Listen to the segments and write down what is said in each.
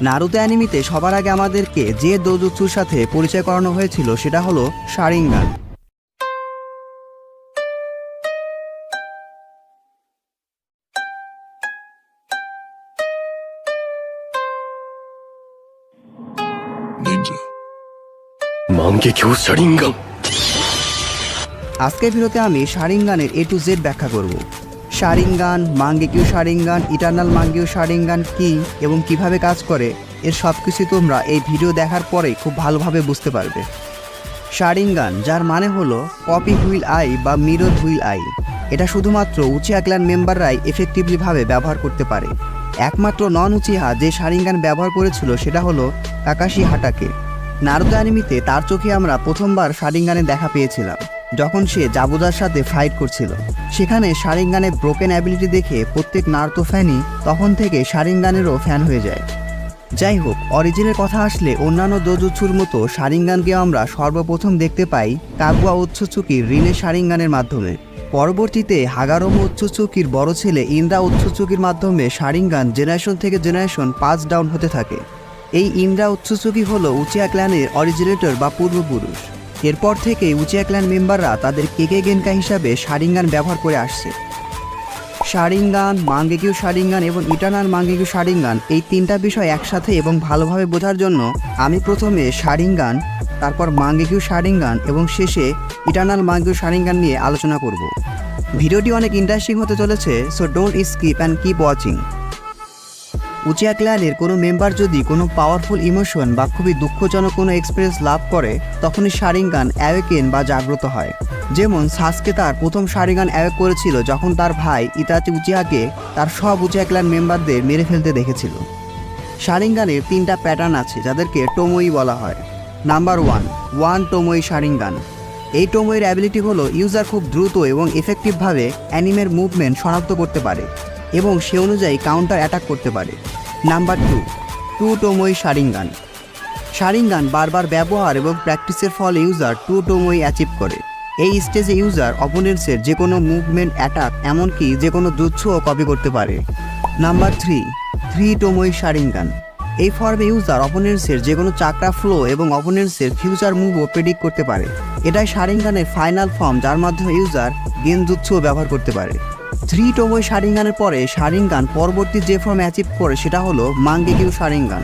Naruto অ্যানিমেতে সবার আগে আমাদেরকে যে দোজুৎসুর সাথে পরিচয় করানো হয়েছিল সেটা হলো শারিঙ্গান। আজকের ভিডিওতে আমি শারিঙ্গানের A to Z ব্যাখ্যা করব। শারিঙ্গান, মাঙ্গেকিউ শারিঙ্গান, ইটারনাল মাঙ্গেকিউ শারিঙ্গান কি এবং কিভাবে কাজ করে এর সব কিছু তোমরা এই ভিডিও দেখার পরে খুব ভালোভাবে বুঝতে পারবে। শারিঙ্গান, যার মানে হলো কপি হুইল আই বা মিরর হুইল আই, এটা শুধুমাত্র উচিহা ক্ল্যান মেম্বাররাই এফেক্টিভলিভাবে ব্যবহার করতে পারে। একমাত্র নন উচিহা যে শারিঙ্গান ব্যবহার করেছিল সেটা হলো কাকাশি হাটাকে। নারুতো অ্যানিমেতে তার চোখে আমরা প্রথমবার শারিঙ্গানের দেখা পেয়েছিলাম যখন সে জাবুদার সাথে ফাইট করছিল। সেখানে শারিঙ্গানের ব্রোকেন অ্যাবিলিটি দেখে প্রত্যেক নারুতো ফ্যানই তখন থেকে শারিঙ্গানেরও ফ্যান হয়ে যায়। যাই হোক, অরিজিনের কথা আসলে অন্যান্য দোজুৎসুর মতো শারিঙ্গানকে আমরা সর্বপ্রথম দেখতে পাই কাগুয়া ওৎসুৎসুকির রিনে শারিঙ্গানের মাধ্যমে। পরবর্তীতে হাগারোমো ওৎসুৎসুকির বড় ছেলে ইন্দ্রা ওৎসুৎসুকির মাধ্যমে শারিঙ্গান জেনারেশন থেকে জেনারেশন পাস ডাউন হতে থাকে। এই ইন্দ্রা ওৎসুৎসুকি হলো উচিহা ক্ল্যানের অরিজিনেটর বা পূর্বপুরুষ। এরপর থেকে উচিহা ক্ল্যান মেম্বাররা তাদের কেকে গেনকা হিসাবে শারিঙ্গান ব্যবহার করে আসছে। শারিঙ্গান, মাঙ্গেকিউ শারিঙ্গান এবং ইটারনাল মাঙ্গেকিউ শারিঙ্গান, এই তিনটা বিষয় একসাথে এবং ভালোভাবে বোঝার জন্য আমি প্রথমে শারিঙ্গান, তারপর মাঙ্গেকিউ শারিঙ্গান এবং শেষে ইটারনাল মাঙ্গেকিউ শারিঙ্গান নিয়ে আলোচনা করব। ভিডিওটি অনেক ইন্টারেস্টিং হতে চলেছে, so don't skip and keep watching. Uchiha ক্ল্যানের কোনো মেম্বার যদি কোনো পাওয়ারফুল ইমোশন বা খুবই দুঃখজনক কোনো এক্সপিরিয়েন্স লাভ করে তখনই শারিঙ্গান অ্যাওয়েকেন বা জাগ্রত হয়। যেমন সাসকে তার প্রথম শারিঙ্গান অ্যাওয়েক করেছিল যখন তার ভাই ইতাচি উচিহাকে তার সব উচিহা ক্ল্যান মেম্বারদের মেরে ফেলতে দেখেছিল। শারিঙ্গানের তিনটা প্যাটার্ন আছে যাদেরকে টোমোই বলা হয়। Number 1 tomoe sharingan. এই টোমোইয়ের অ্যাবিলিটি হলো ইউজার খুব দ্রুত এবং এফেক্টিভভাবে অ্যানিমের মুভমেন্ট শনাক্ত করতে পারে এবং সে অনুযায়ী কাউন্টার অ্যাটাক করতে পারে। Number 2 টোমোই Sharingan. শারিঙ্গান বারবার ব্যবহার এবং প্র্যাকটিসের ফলে ইউজার টোমোই অ্যাচিভ করে। এই স্টেজে ইউজার অপোনেন্টসের যে কোনো মুভমেন্ট, অ্যাটাক, এমনকি যে কোনো জুৎসুও কপি করতে পারে। Number 3 tomoe sharingan. এই ফর্মে ইউজার অপোনেন্টসের যে কোনো চাকরা ফ্লো এবং অপোনেন্টসের ফিউচার মুভও প্রেডিক্ট করতে পারে। এটাই শারিঙ্গানের ফাইনাল ফর্ম, যার মাধ্যমে ইউজার গেনজুৎসুও ব্যবহার করতে পারে। 3 টোমোই শারিঙ্গানের পরে শারিঙ্গান পরবর্তী যে ফর্ম অ্যাচিভ করে সেটা হলো মাঙ্গেকিউ শারিঙ্গান।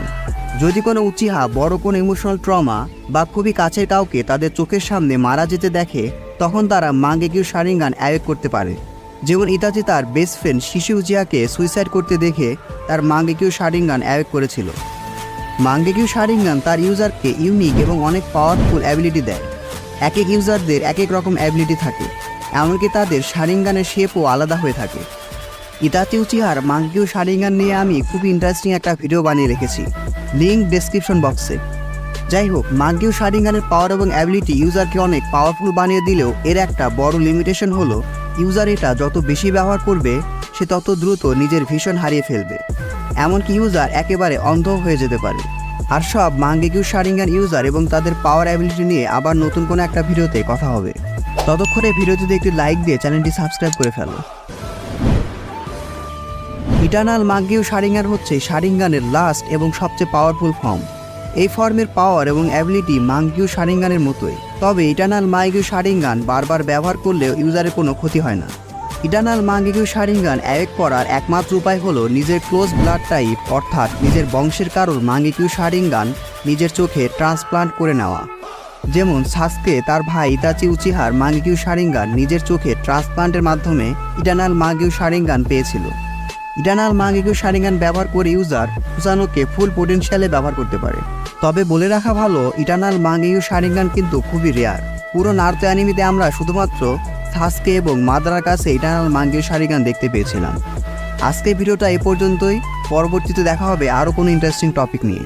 যদি কোনো উচিহা বড় কোনো ইমোশনাল ট্রমা বা খুবই কাছের কাউকে তাদের চোখের সামনে মারা যেতে দেখে তখন তারা মাঙ্গেকিউ শারিঙ্গান অ্যাওয়েক করতে পারে। যেমন ইতাচি তার বেস্ট ফ্রেন্ড শিশু উচিহাকে সুইসাইড করতে দেখে তার মাঙ্গেকিউ শারিঙ্গান অ্যাওয়েক করেছিল। মাঙ্গেকিউ শারিঙ্গান তার ইউজারকে ইউনিক এবং অনেক পাওয়ারফুল অ্যাবিলিটি দেয়। এক এক ইউজারদের এক এক রকম অ্যাবিলিটি থাকে, এমনকি তাদের শারিঙ্গানের শেপও আলাদা হয়ে থাকে। ইতাচি উচিহার মাঙ্গেকিউ শারিঙ্গান নিয়ে আমি খুব ইন্টারেস্টিং একটা ভিডিও বানিয়ে রেখেছি, লিঙ্ক ডেসক্রিপশন বক্সে। যাই হোক, মাঙ্গেকিউ শারিঙ্গানের পাওয়ার এবং অ্যাবিলিটি ইউজারকে অনেক পাওয়ারফুল বানিয়ে দিলেও এর একটা বড় লিমিটেশন হলো ইউজার এটা যত বেশি ব্যবহার করবে সে তত দ্রুত নিজের ভিশন হারিয়ে ফেলবে, এমনকি ইউজার একেবারে অন্ধ হয়ে যেতে পারে। আর সব মাঙ্গেকিউ শারিঙ্গান ইউজার এবং তাদের পাওয়ার অ্যাবিলিটি নিয়ে আবার নতুন কোনো একটা ভিডিওতে কথা হবে। ততক্ষণে ভিডিওটিতে একটি লাইক দিয়ে চ্যানেলটি সাবস্ক্রাইব করে ফেলো। ইটারনাল মাঙ্গেকিউ শারিঙ্গান হচ্ছে শারিঙ্গানের লাস্ট এবং সবচেয়ে পাওয়ারফুল ফর্ম। এই ফর্মের পাওয়ার এবং অ্যাবিলিটি মাঙ্গেকিউ শারিঙ্গানের মতোই, তবে ইটারনাল মাঙ্গেকিউ শারিঙ্গান বারবার ব্যবহার করলেও ইউজারের কোনো ক্ষতি হয় না। ইটারনাল মাঙ্গেকিউ শারিঙ্গান অ্যাওয়েক করার একমাত্র উপায় হলো নিজের ক্লোজ ব্লাড টাইপ অর্থাৎ নিজের বংশের কারোর মাঙ্গেকিউ শারিঙ্গান নিজের চোখে ট্রান্সপ্লান্ট করে নেওয়া। যেমন সাসকে তার ভাই ইতাচি উচিহার মাঙ্গেকিউ শারিঙ্গান নিজের চোখে ট্রান্সপ্লান্টের মাধ্যমে ইটারনাল মাঙ্গেকিউ শারিঙ্গান পেয়েছিল। ইটারনাল মাঙ্গেকিউ শারিঙ্গান ব্যবহার করে ইউজার সুসানোকে ফুল পোটেনশিয়ালে ব্যবহার করতে পারে। তবে বলে রাখা ভালো, ইটারনাল মাঙ্গেকিউ শারিঙ্গান কিন্তু খুবই রেয়ার। পুরো নারুতো অ্যানিমেতে আমরা শুধুমাত্র সাসকে এবং মাদারার কাছে ইটারনাল মাঙ্গেকিউ শারিঙ্গান দেখতে পেয়েছিলাম। আজকের ভিডিওটা এ পর্যন্তই, পরবর্তীতে দেখা হবে আরও কোনো ইন্টারেস্টিং টপিক নিয়ে।